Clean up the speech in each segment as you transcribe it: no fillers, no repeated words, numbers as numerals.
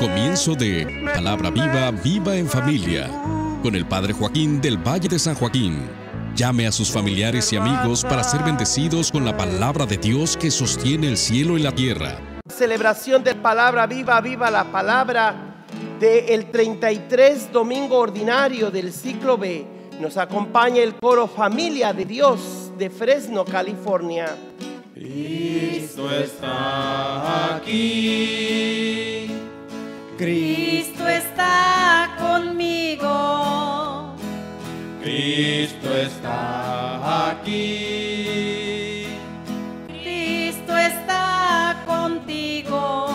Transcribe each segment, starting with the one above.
comienzo de Palabra Viva, Viva en Familia, con el Padre Joaquín del Valle de San Joaquín. Llame a sus familiares y amigos para ser bendecidos con la palabra de Dios que sostiene el cielo y la tierra. Celebración de Palabra Viva, Viva la Palabra del 33 Domingo Ordinario del Ciclo B. Nos acompaña el coro Familia de Dios de Fresno, California. Cristo está aquí, Cristo está conmigo, Cristo está aquí, Cristo está contigo.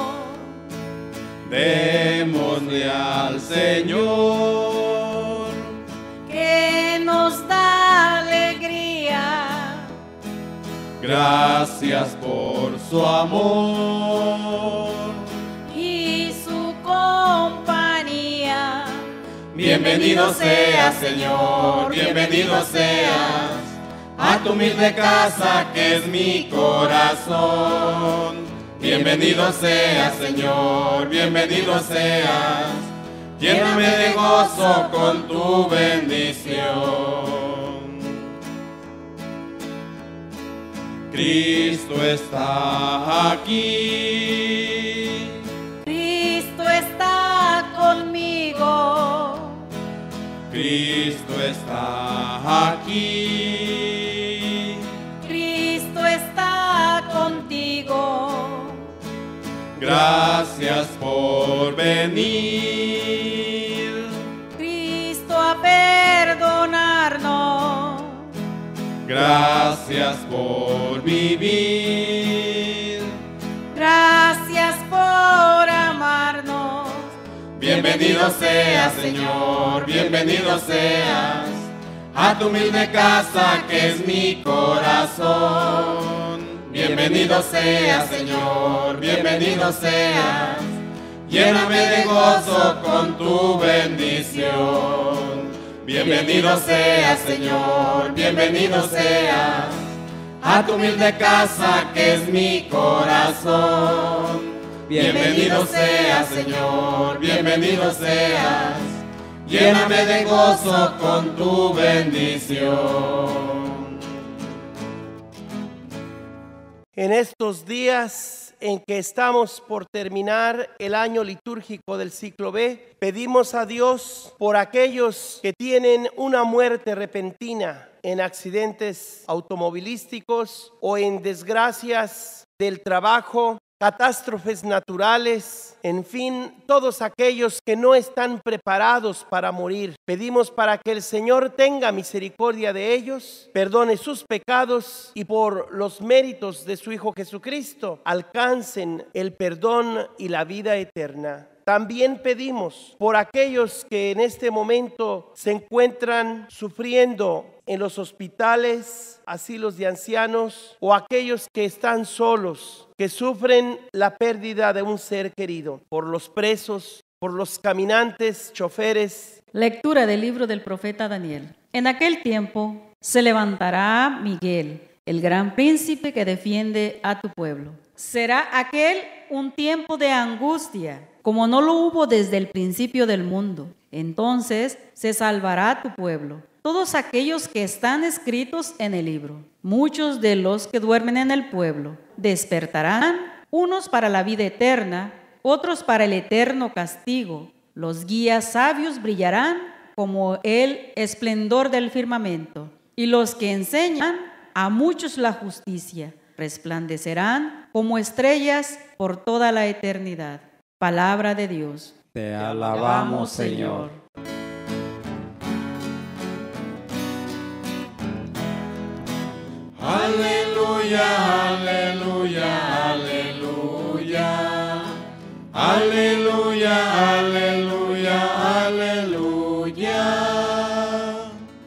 démosle al Señor Que nos da alegría. gracias por su amor Y su compañía. Bienvenido seas, Señor, bienvenido seas a tu humilde casa que es mi corazón. Bienvenido seas, Señor, bienvenido seas, lléname de gozo con tu bendición. Cristo está aquí, Cristo está conmigo, Cristo está aquí, Cristo está contigo. gracias por venir, Cristo a perdonarnos. gracias por vivir, Gracias por amarnos. bienvenido seas, Señor, bienvenido seas a tu humilde casa que es mi corazón. Bienvenido seas, Señor, bienvenido seas, lléname de gozo con tu bendición. Bienvenido seas, Señor, bienvenido seas a tu humilde casa que es mi corazón. Bienvenido seas, Señor, bienvenido seas, lléname de gozo con tu bendición. En estos días en que estamos por terminar el año litúrgico del ciclo B, pedimos a Dios por aquellos que tienen una muerte repentina en accidentes automovilísticos o en desgracias del trabajo, catástrofes naturales, en fin, todos aquellos que no están preparados para morir. Pedimos para que el Señor tenga misericordia de ellos, perdone sus pecados y por los méritos de su Hijo Jesucristo alcancen el perdón y la vida eterna. También pedimos por aquellos que en este momento se encuentran sufriendo en los hospitales, asilos de ancianos o aquellos que están solos, que sufren la pérdida de un ser querido, por los presos, por los caminantes, choferes. Lectura del libro del profeta Daniel. En aquel tiempo se levantará Miguel, el gran príncipe que defiende a tu pueblo. Será aquel un tiempo de angustia, como no lo hubo desde el principio del mundo. Entonces se salvará tu pueblo, todos aquellos que están escritos en el libro. Muchos de los que duermen en el pueblo despertarán, unos para la vida eterna, otros para el eterno castigo. Los guías sabios brillarán como el esplendor del firmamento, y los que enseñan a muchos la justicia resplandecerán como estrellas por toda la eternidad. Palabra de Dios. Te alabamos, Señor. Aleluya, aleluya, aleluya. Aleluya, aleluya, aleluya.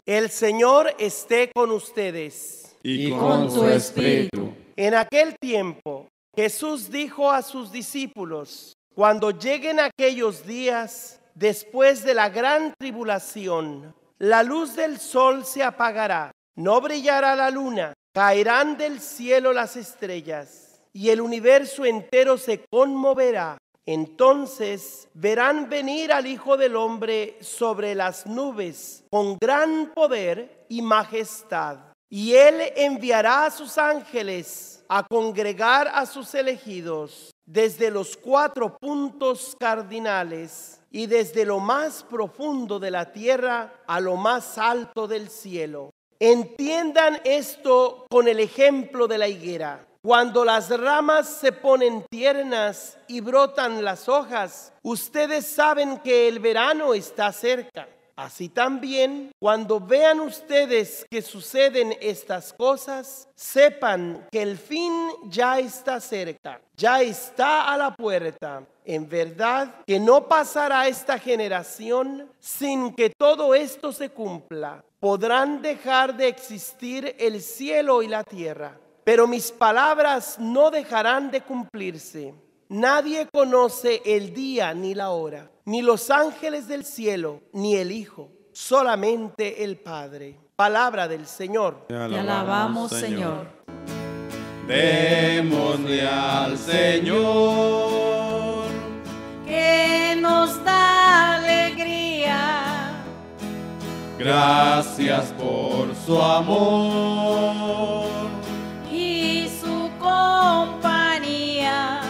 El Señor esté con ustedes. Y con su espíritu. En aquel tiempo, Jesús dijo a sus discípulos: cuando lleguen aquellos días, después de la gran tribulación, la luz del sol se apagará, no brillará la luna, caerán del cielo las estrellas, y el universo entero se conmoverá. Entonces verán venir al Hijo del Hombre sobre las nubes con gran poder y majestad. Y Él enviará a sus ángeles a congregar a sus elegidos desde los 4 puntos cardinales y desde lo más profundo de la tierra a lo más alto del cielo. Entiendan esto con el ejemplo de la higuera. Cuando las ramas se ponen tiernas y brotan las hojas, ustedes saben que el verano está cerca. Así también, cuando vean ustedes que suceden estas cosas, sepan que el fin ya está cerca, ya está a la puerta. En verdad que no pasará esta generación sin que todo esto se cumpla. Podrán dejar de existir el cielo y la tierra, pero mis palabras no dejarán de cumplirse. Nadie conoce el día ni la hora, ni los ángeles del cielo, ni el Hijo, solamente el Padre. Palabra del Señor. Te alabamos, Señor. Démosle al Señor, que nos da alegría. gracias por su amor. Y su compañía.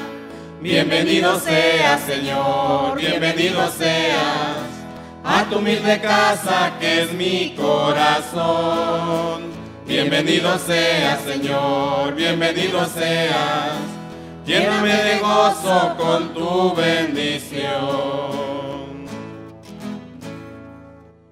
Bienvenido seas, Señor, bienvenido seas a tu humilde casa que es mi corazón. Bienvenido seas, Señor, bienvenido seas. Lléname de gozo con tu bendición.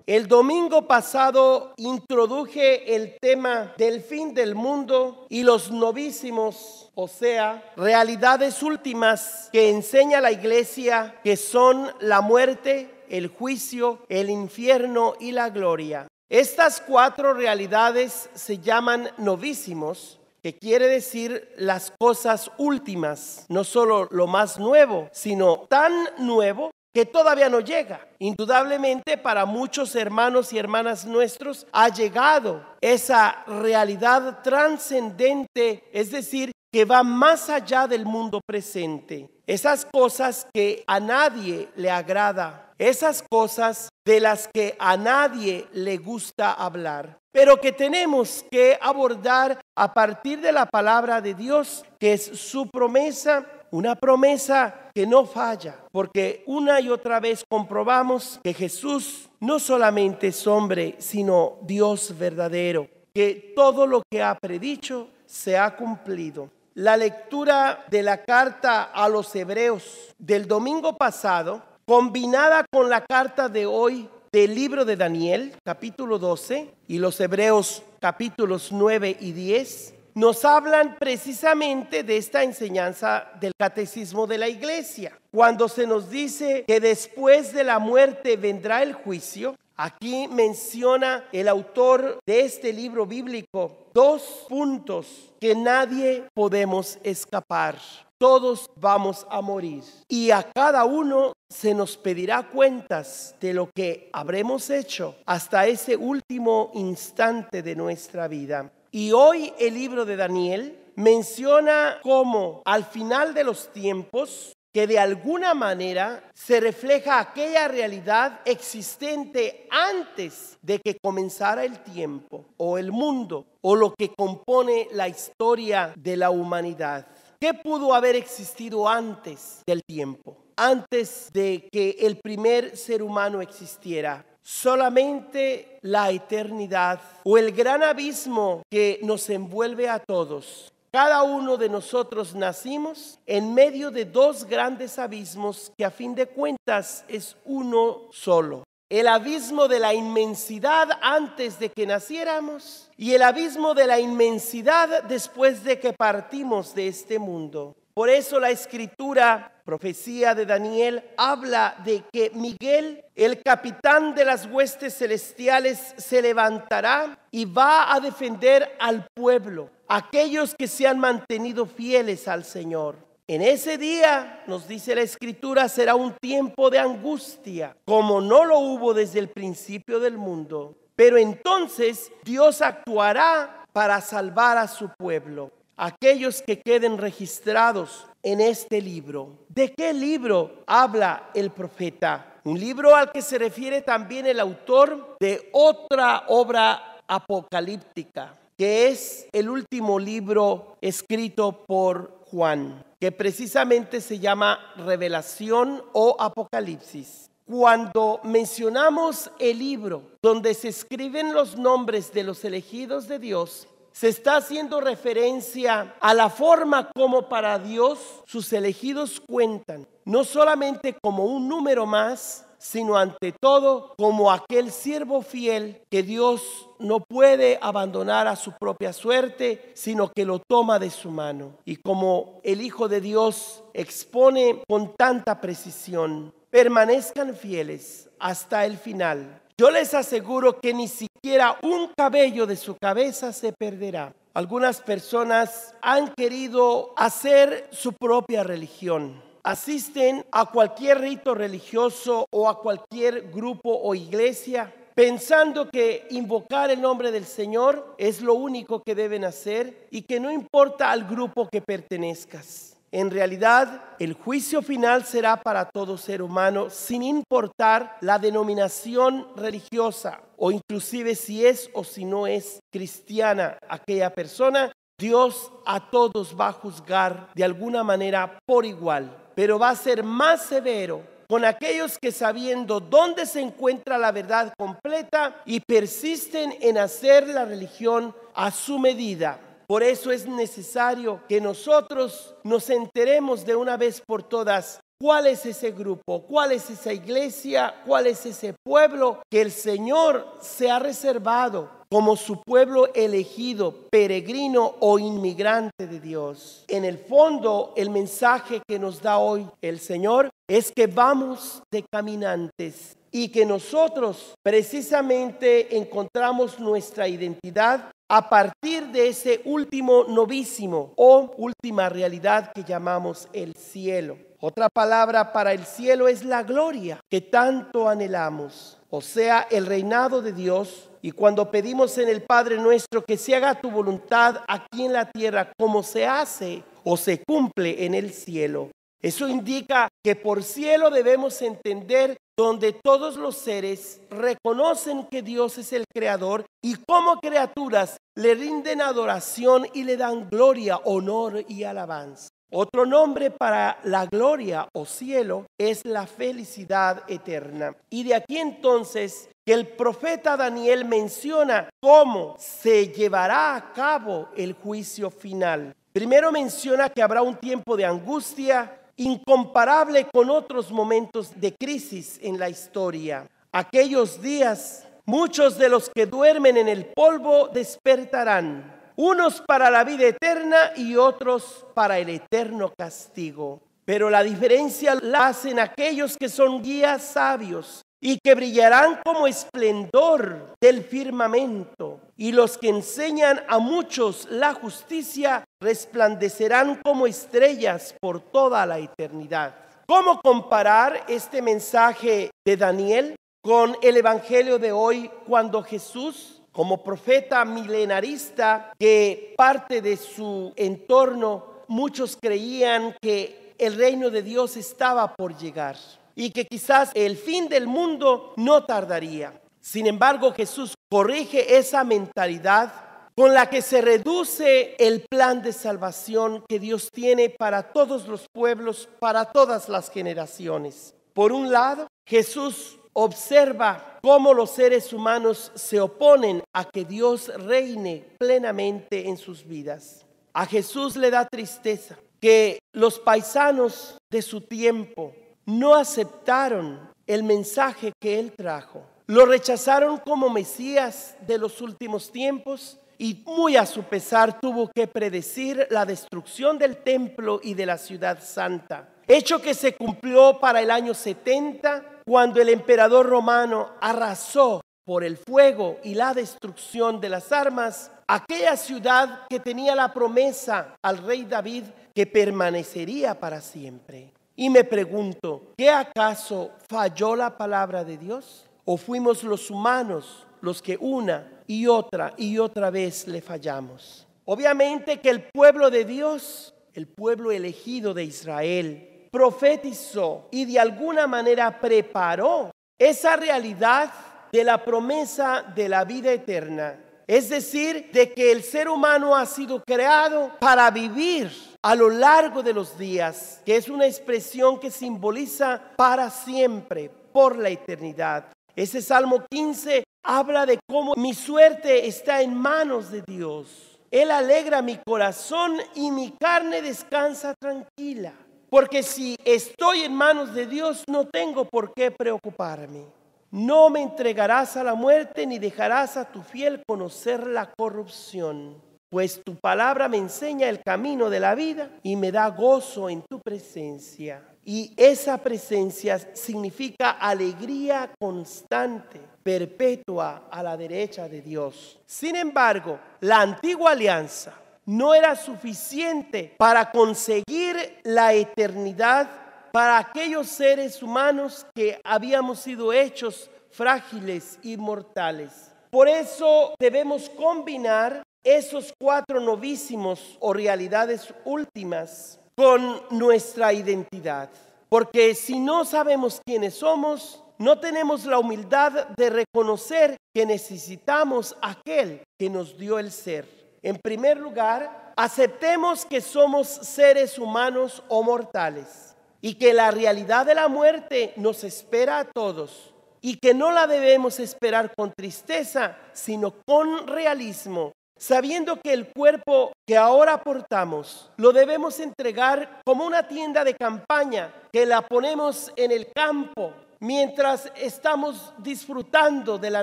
El domingo pasado introduje el tema del fin del mundo y los novísimos, o sea, realidades últimas que enseña la iglesia, que son la muerte, el juicio, el infierno y la gloria. Estas 4 realidades se llaman novísimos, que quiere decir las cosas últimas, no solo lo más nuevo, sino tan nuevo que todavía no llega. Indudablemente para muchos hermanos y hermanas nuestros ha llegado esa realidad trascendente, es decir, que va más allá del mundo presente. Esas cosas que a nadie le agrada, esas cosas de las que a nadie le gusta hablar, pero que tenemos que abordar a partir de la palabra de Dios, que es su promesa, una promesa que no falla, porque una y otra vez comprobamos que Jesús no solamente es hombre, sino Dios verdadero, que todo lo que ha predicho se ha cumplido. La lectura de la carta a los Hebreos del domingo pasado, combinada con la carta de hoy del libro de Daniel, capítulo 12, y los Hebreos capítulos 9 y 10, nos hablan precisamente de esta enseñanza del catecismo de la iglesia. Cuando se nos dice que después de la muerte vendrá el juicio, aquí menciona el autor de este libro bíblico 2 puntos que nadie podemos escapar. Todos vamos a morir y a cada uno se nos pedirá cuentas de lo que habremos hecho hasta ese último instante de nuestra vida. Y hoy el libro de Daniel menciona cómo al final de los tiempos, que de alguna manera se refleja aquella realidad existente antes de que comenzara el tiempo o el mundo o lo que compone la historia de la humanidad. ¿Qué pudo haber existido antes del tiempo? Antes de que el primer ser humano existiera. Solamente la eternidad o el gran abismo que nos envuelve a todos. Cada uno de nosotros nacimos en medio de 2 grandes abismos que a fin de cuentas es uno solo. El abismo de la inmensidad antes de que naciéramos y el abismo de la inmensidad después de que partimos de este mundo. Por eso la escritura, profecía de Daniel, habla de que Miguel, el capitán de las huestes celestiales, se levantará y va a defender al pueblo, aquellos que se han mantenido fieles al Señor. En ese día, nos dice la escritura, será un tiempo de angustia, como no lo hubo desde el principio del mundo. Pero entonces Dios actuará para salvar a su pueblo. Aquellos que queden registrados en este libro. ¿De qué libro habla el profeta? Un libro al que se refiere también el autor de otra obra apocalíptica, que es el último libro escrito por Juan, que precisamente se llama Revelación o Apocalipsis. Cuando mencionamos el libro donde se escriben los nombres de los elegidos de Dios, se está haciendo referencia a la forma como para Dios sus elegidos cuentan, no solamente como un número más, sino ante todo como aquel siervo fiel que Dios no puede abandonar a su propia suerte, sino que lo toma de su mano. Y como el Hijo de Dios expone con tanta precisión, permanezcan fieles hasta el final. Yo les aseguro que ni siquiera un cabello de su cabeza se perderá. Algunas personas han querido hacer su propia religión. Asisten a cualquier rito religioso o a cualquier grupo o iglesia pensando que invocar el nombre del Señor es lo único que deben hacer y que no importa al grupo que pertenezcas. En realidad, el juicio final será para todo ser humano, sin importar la denominación religiosa o inclusive si es o si no es cristiana aquella persona. Dios a todos va a juzgar de alguna manera por igual, pero va a ser más severo con aquellos que, sabiendo dónde se encuentra la verdad completa, y persisten en hacer la religión a su medida. Por eso es necesario que nosotros nos enteremos de una vez por todas cuál es ese grupo, cuál es esa iglesia, cuál es ese pueblo que el Señor se ha reservado como su pueblo elegido, peregrino o inmigrante de Dios. En el fondo, el mensaje que nos da hoy el Señor es que vamos de caminantes y que nosotros precisamente encontramos nuestra identidad a partir de ese último novísimo o última realidad que llamamos el cielo. Otra palabra para el cielo es la gloria que tanto anhelamos, o sea, el reinado de Dios. Y cuando pedimos en el Padre nuestro que se haga tu voluntad aquí en la tierra como se hace o se cumple en el cielo, eso indica que por cielo debemos entender donde todos los seres reconocen que Dios es el creador y como criaturas le rinden adoración y le dan gloria, honor y alabanza. Otro nombre para la gloria o cielo es la felicidad eterna. Y de aquí entonces que el profeta Daniel menciona cómo se llevará a cabo el juicio final. Primero menciona que habrá un tiempo de angustia incomparable con otros momentos de crisis en la historia. Aquellos días, muchos de los que duermen en el polvo despertarán, unos para la vida eterna y otros para el eterno castigo. Pero la diferencia la hacen aquellos que son guías sabios y que brillarán como esplendor del firmamento, y los que enseñan a muchos la justicia resplandecerán como estrellas por toda la eternidad. ¿Cómo comparar este mensaje de Daniel con el evangelio de hoy, cuando Jesús, como profeta milenarista, que parte de su entorno, muchos creían que el reino de Dios estaba por llegar y que quizás el fin del mundo no tardaría? Sin embargo, Jesús corrige esa mentalidad con la que se reduce el plan de salvación que Dios tiene para todos los pueblos, para todas las generaciones. Por un lado, Jesús observa cómo los seres humanos se oponen a que Dios reine plenamente en sus vidas. A Jesús le da tristeza que los paisanos de su tiempo no aceptaron el mensaje que él trajo. Lo rechazaron como Mesías de los últimos tiempos y muy a su pesar tuvo que predecir la destrucción del templo y de la ciudad santa. Hecho que se cumplió para el año 70, cuando el emperador romano arrasó por el fuego y la destrucción de las armas aquella ciudad que tenía la promesa al rey David que permanecería para siempre. Y me pregunto, ¿qué acaso falló la palabra de Dios? ¿O fuimos los humanos los que una y otra vez le fallamos? Obviamente que el pueblo de Dios el pueblo elegido de Israel, profetizó y de alguna manera preparó esa realidad de la promesa de la vida eterna. Es decir, de que el ser humano ha sido creado para vivir a lo largo de los días, que es una expresión que simboliza para siempre, por la eternidad. Ese Salmo 15 habla de cómo mi suerte está en manos de Dios. Él alegra mi corazón y mi carne descansa tranquila. Porque si estoy en manos de Dios, no tengo por qué preocuparme. No me entregarás a la muerte, ni dejarás a tu fiel conocer la corrupción. Pues tu palabra me enseña el camino de la vida y me da gozo en tu presencia. Y esa presencia significa alegría constante, perpetua a la derecha de Dios. Sin embargo, la antigua alianza no era suficiente para conseguir la eternidad para aquellos seres humanos que habíamos sido hechos frágiles y mortales. Por eso debemos combinar esos 4 novísimos o realidades últimas con nuestra identidad. Porque si no sabemos quiénes somos, no tenemos la humildad de reconocer que necesitamos a aquel que nos dio el ser. En primer lugar, aceptemos que somos seres humanos o mortales y que la realidad de la muerte nos espera a todos y que no la debemos esperar con tristeza, sino con realismo, sabiendo que el cuerpo que ahora portamos lo debemos entregar como una tienda de campaña que la ponemos en el campo mientras estamos disfrutando de la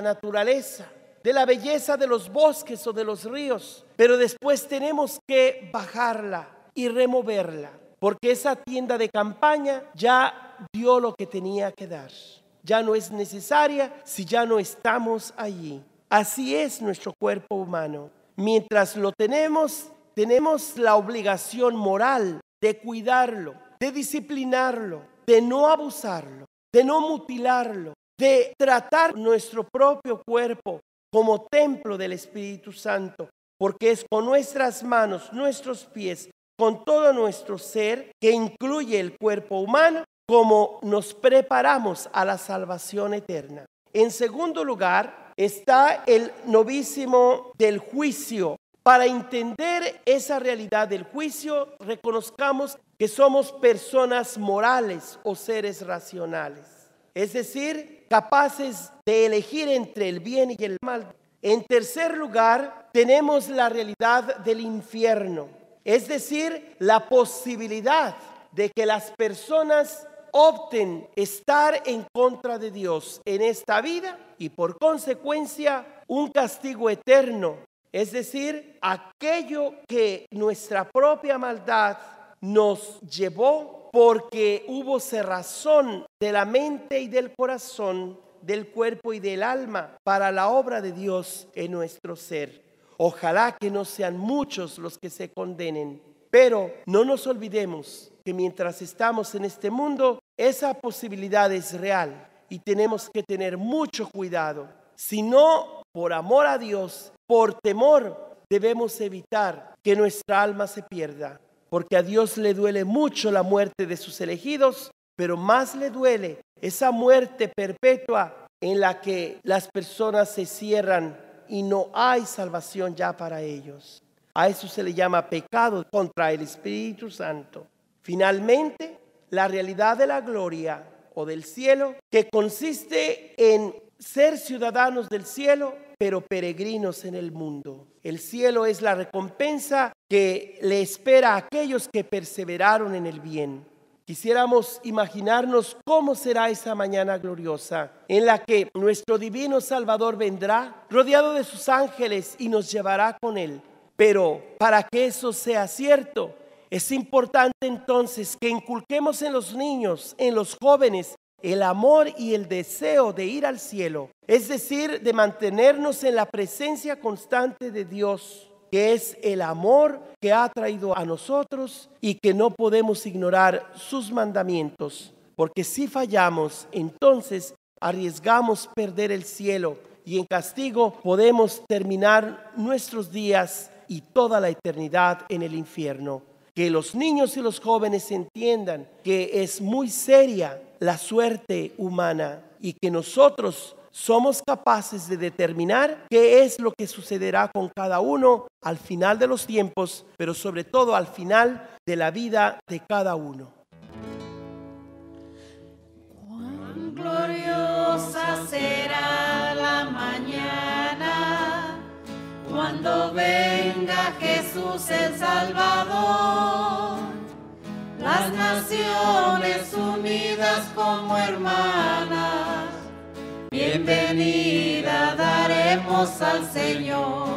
naturaleza, de la belleza de los bosques o de los ríos, pero después tenemos que bajarla y removerla, porque esa tienda de campaña ya dio lo que tenía que dar. Ya no es necesaria si ya no estamos allí. Así es nuestro cuerpo humano. Mientras lo tenemos la obligación moral de cuidarlo, de disciplinarlo, de no abusarlo, de no mutilarlo, de tratar nuestro propio cuerpo como templo del Espíritu Santo, porque es con nuestras manos, nuestros pies, con todo nuestro ser, que incluye el cuerpo humano, como nos preparamos a la salvación eterna. En segundo lugar, está el novísimo del juicio. Para entender esa realidad del juicio, reconozcamos que somos personas morales o seres racionales. Es decir, capaces de elegir entre el bien y el mal. En tercer lugar, tenemos la realidad del infierno. Es decir, la posibilidad de que las personas opten estar en contra de Dios en esta vida y por consecuencia un castigo eterno, es decir, aquello que nuestra propia maldad nos llevó porque hubo cerrazón de la mente y del corazón, del cuerpo y del alma para la obra de Dios en nuestro ser. Ojalá que no sean muchos los que se condenen, pero no nos olvidemos que mientras estamos en este mundo, esa posibilidad es real y tenemos que tener mucho cuidado. Si no, por amor a Dios, por temor, debemos evitar que nuestra alma se pierda, porque a Dios le duele mucho la muerte de sus elegidos, pero más le duele esa muerte perpetua en la que las personas se cierran y no hay salvación ya para ellos. A eso se le llama pecado contra el Espíritu Santo. Finalmente, la realidad de la gloria o del cielo, que consiste en ser ciudadanos del cielo, pero peregrinos en el mundo. El cielo es la recompensa que le espera a aquellos que perseveraron en el bien. Quisiéramos imaginarnos cómo será esa mañana gloriosa en la que nuestro divino Salvador vendrá rodeado de sus ángeles y nos llevará con él. Pero para que eso sea cierto, es importante entonces que inculquemos en los niños, en los jóvenes, el amor y el deseo de ir al cielo. Es decir, de mantenernos en la presencia constante de Dios, que es el amor que ha traído a nosotros y que no podemos ignorar sus mandamientos. Porque si fallamos, entonces arriesgamos perder el cielo y en castigo podemos terminar nuestros días y toda la eternidad en el infierno. que los niños y los jóvenes entiendan que es muy seria la suerte humana y que nosotros somos capaces de determinar qué es lo que sucederá con cada uno al final de los tiempos, pero sobre todo al final de la vida de cada uno. Cuán gloriosa será la mañana cuando venga Jesús el Salvador. Las naciones unidas como hermanas, bienvenida daremos al Señor.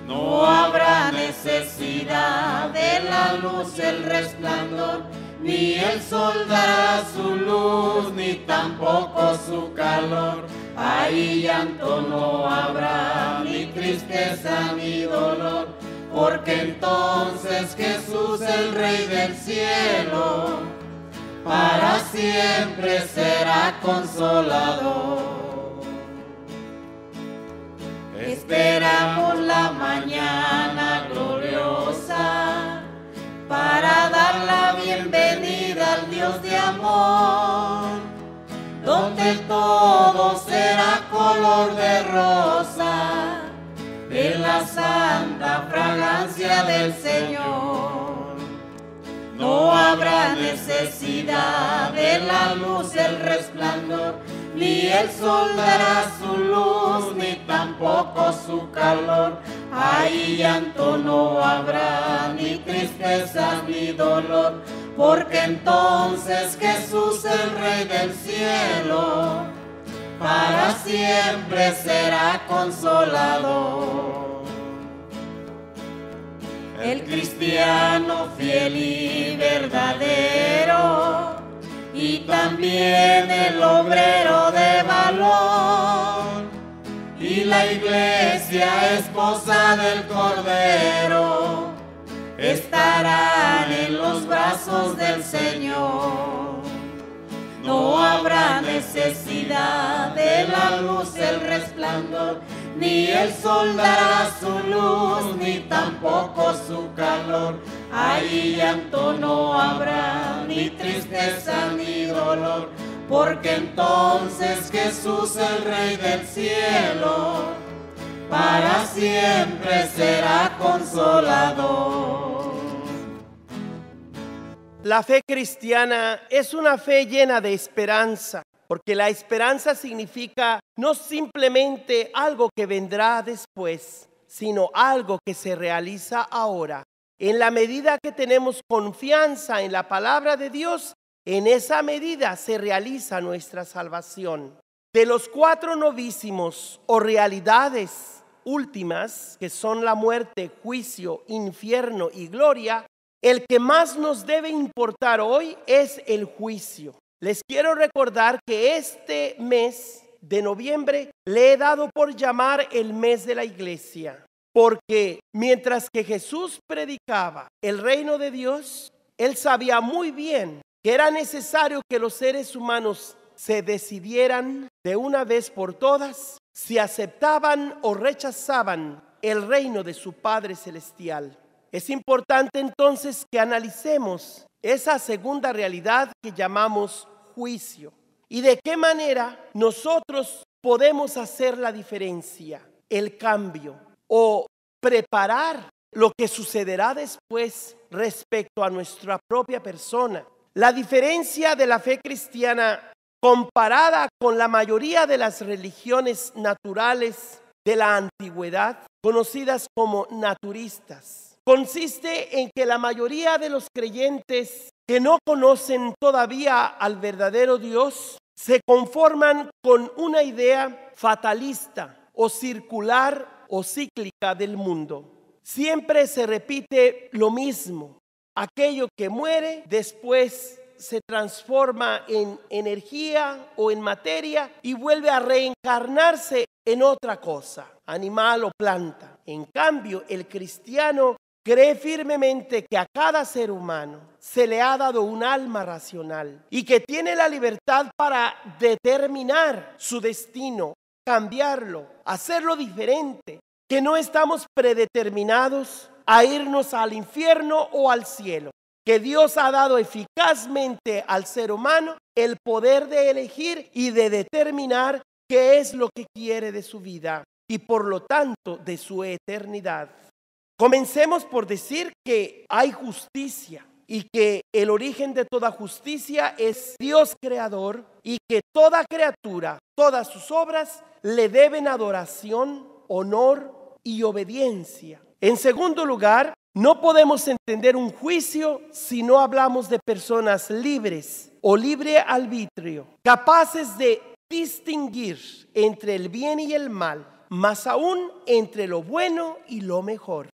No habrá necesidad de la luz, el resplandor, ni el sol dará su luz, ni tampoco su calor. Ahí llanto no habrá, ni tristeza ni dolor, porque entonces Jesús, el Rey del cielo, para siempre será consolador. Esperamos la mañana gloriosa para dar la bienvenida al Dios de amor, donde todo será color de rosa, en la santa fragancia del Señor. No habrá necesidad de la luz, el resplandor, ni el sol dará su luz, ni tampoco su calor. Ahí llanto no habrá, ni tristeza ni dolor, porque entonces Jesús, el Rey del cielo, para siempre será consolador. El cristiano fiel y verdadero, y también el obrero de valor, y la iglesia esposa del Cordero, estarán en los brazos del Señor. No habrá necesidad de la luz, el resplandor, ni el sol dará su luz, ni tampoco su calor. Ahí llanto no habrá, ni tristeza ni dolor, porque entonces Jesús, el Rey del cielo, para siempre será consolador. La fe cristiana es una fe llena de esperanza, porque la esperanza significa no simplemente algo que vendrá después, sino algo que se realiza ahora. En la medida que tenemos confianza en la palabra de Dios, en esa medida se realiza nuestra salvación. De los 4 novísimos o realidades últimas, que son la muerte, juicio, infierno y gloria, el que más nos debe importar hoy es el juicio. Les quiero recordar que este mes de noviembre le he dado por llamar el mes de la iglesia, porque mientras que Jesús predicaba el reino de Dios, Él sabía muy bien que era necesario que los seres humanos se decidieran de una vez por todas si aceptaban o rechazaban el reino de su Padre Celestial. Es importante entonces que analicemos esa segunda realidad que llamamos juicio y de qué manera nosotros podemos hacer la diferencia, el cambio o preparar lo que sucederá después respecto a nuestra propia persona. La diferencia de la fe cristiana comparada con la mayoría de las religiones naturales de la antigüedad, conocidas como naturistas, consiste en que la mayoría de los creyentes que no conocen todavía al verdadero Dios se conforman con una idea fatalista o circular o cíclica del mundo. Siempre se repite lo mismo. Aquello que muere después se transforma en energía o en materia y vuelve a reencarnarse en otra cosa, animal o planta. En cambio, el cristiano cree firmemente que a cada ser humano se le ha dado un alma racional y que tiene la libertad para determinar su destino, cambiarlo, hacerlo diferente, que no estamos predeterminados a irnos al infierno o al cielo. Que Dios ha dado eficazmente al ser humano el poder de elegir y de determinar qué es lo que quiere de su vida y por lo tanto de su eternidad. Comencemos por decir que hay justicia y que el origen de toda justicia es Dios creador y que toda criatura, todas sus obras le deben adoración, honor y obediencia. En segundo lugar, no podemos entender un juicio si no hablamos de personas libres o libre arbitrio, capaces de distinguir entre el bien y el mal, más aún entre lo bueno y lo mejor.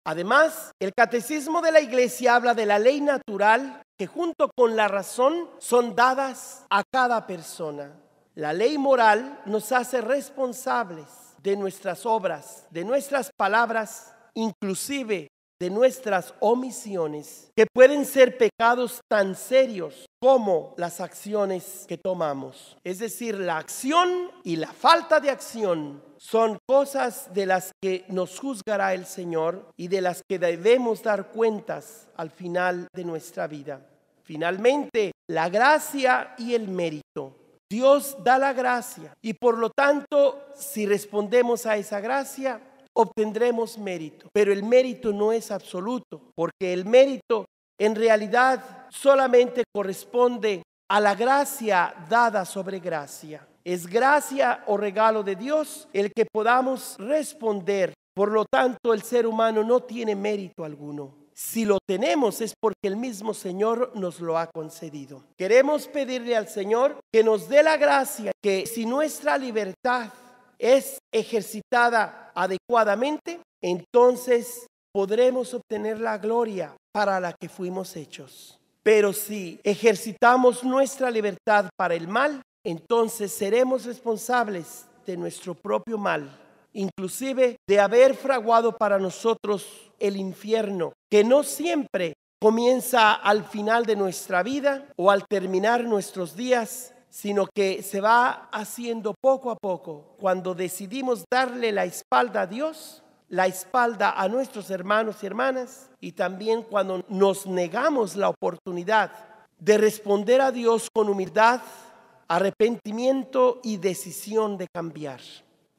Además, el catecismo de la Iglesia habla de la ley natural que junto con la razón son dadas a cada persona. La ley moral nos hace responsables de nuestras obras, de nuestras palabras, inclusive de nuestras omisiones, que pueden ser pecados tan serios como las acciones que tomamos. Es decir, la acción y la falta de acción son cosas de las que nos juzgará el Señor y de las que debemos dar cuentas al final de nuestra vida. Finalmente, la gracia y el mérito. Dios da la gracia y por lo tanto, si respondemos a esa gracia, obtendremos mérito. Pero el mérito no es absoluto, porque el mérito en realidad solamente corresponde a la gracia dada sobre gracia. Es gracia o regalo de Dios el que podamos responder. Por lo tanto, el ser humano no tiene mérito alguno. Si lo tenemos es porque el mismo Señor nos lo ha concedido. Queremos pedirle al Señor que nos dé la gracia, que si nuestra libertad es ejercitada adecuadamente, entonces podremos obtener la gloria para la que fuimos hechos. Pero si ejercitamos nuestra libertad para el mal, entonces seremos responsables de nuestro propio mal, inclusive de haber fraguado para nosotros el infierno, que no siempre comienza al final de nuestra vida o al terminar nuestros días, sino que se va haciendo poco a poco cuando decidimos darle la espalda a Dios, la espalda a nuestros hermanos y hermanas, y también cuando nos negamos la oportunidad de responder a Dios con humildad, arrepentimiento y decisión de cambiar.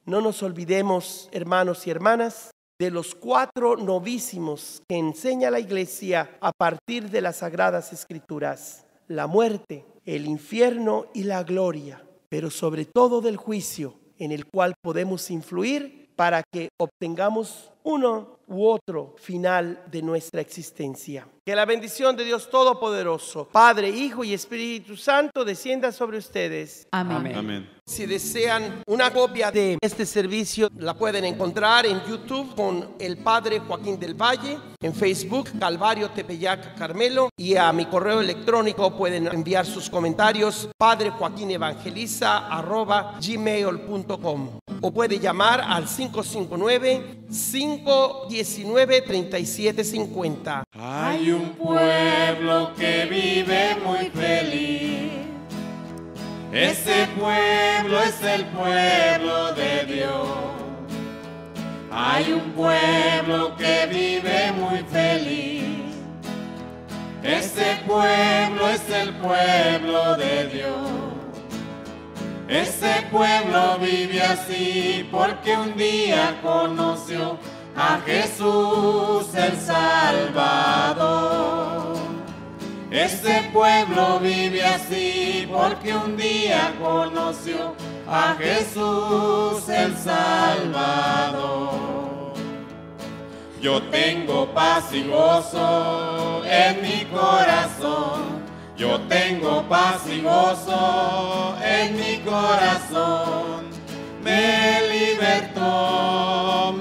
No nos olvidemos, hermanos y hermanas, de los 4 novísimos que enseña la Iglesia a partir de las Sagradas Escrituras: la muerte, el infierno y la gloria, pero sobre todo del juicio en el cual podemos influir para que obtengamos uno u otro final de nuestra existencia. Que la bendición de Dios Todopoderoso, Padre, Hijo y Espíritu Santo descienda sobre ustedes. Amén. Amén. Si desean una copia de este servicio, la pueden encontrar en YouTube con el Padre Joaquín del Valle, en Facebook Calvario Tepeyac Carmelo, y a mi correo electrónico pueden enviar sus comentarios padrejoaquinevangeliza@gmail.com, o puede llamar al 559-519-3750. Hay un pueblo que vive muy feliz. Ese pueblo es el pueblo de Dios. Hay un pueblo que vive muy feliz. Ese pueblo es el pueblo de Dios. Ese pueblo vive así porque un día conoció a Jesús el Salvador. Ese pueblo vive así porque un día conoció a Jesús el Salvador. Yo tengo paz y gozo en mi corazón. Yo tengo paz y gozo en mi corazón. Me libertó,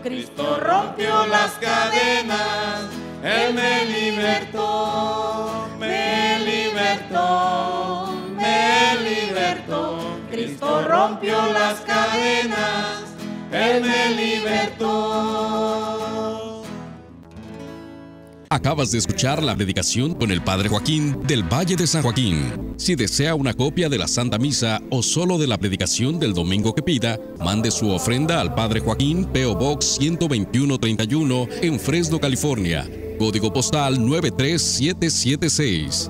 Cristo rompió las cadenas. Él me libertó, Cristo rompió las cadenas. Él me libertó. Acabas de escuchar la predicación con el Padre Joaquín del Valle de San Joaquín. Si desea una copia de la Santa Misa o solo de la predicación del domingo que pida, mande su ofrenda al Padre Joaquín, P.O. Box 12131 en Fresno, California. Código postal 93776.